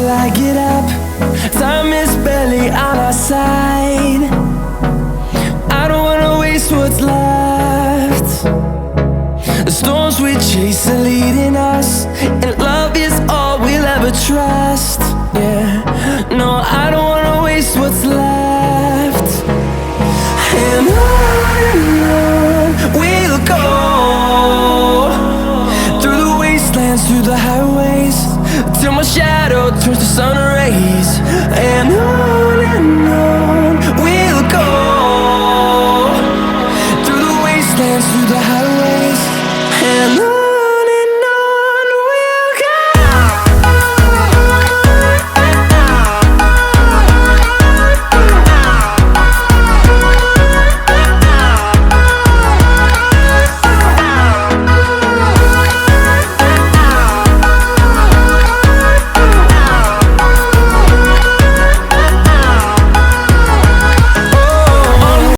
I get up. Time is barely on our side. I don't wanna waste what's left. The storms we chase are leading us, and love is all we'll ever trust. Yeah, no, I don't wanna waste what's left. And on we'll go, through the wastelands, through the highways, till my shadow turns to sun rays. And on